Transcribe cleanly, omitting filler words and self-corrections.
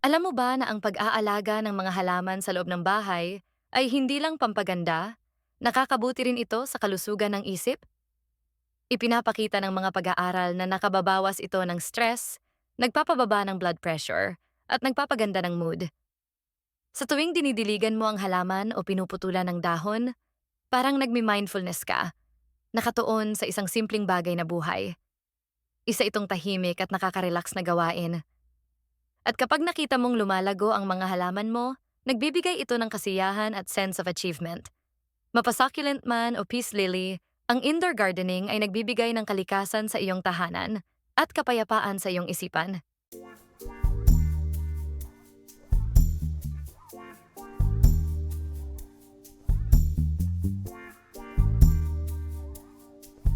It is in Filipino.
Alam mo ba na ang pag-aalaga ng mga halaman sa loob ng bahay ay hindi lang pampaganda, nakakabuti rin ito sa kalusugan ng isip? Ipinapakita ng mga pag-aaral na nakababawas ito ng stress, nagpapababa ng blood pressure, at nagpapaganda ng mood. Sa tuwing dinidiligan mo ang halaman o pinuputulan ng dahon, parang nagmi-mindfulness ka, nakatuon sa isang simpleng bagay na buhay. Isa itong tahimik at nakaka-relax na gawain. At kapag nakita mong lumalago ang mga halaman mo, nagbibigay ito ng kasiyahan at sense of achievement. Mapasucculent man o peace lily, ang indoor gardening ay nagbibigay ng kalikasan sa iyong tahanan at kapayapaan sa iyong isipan.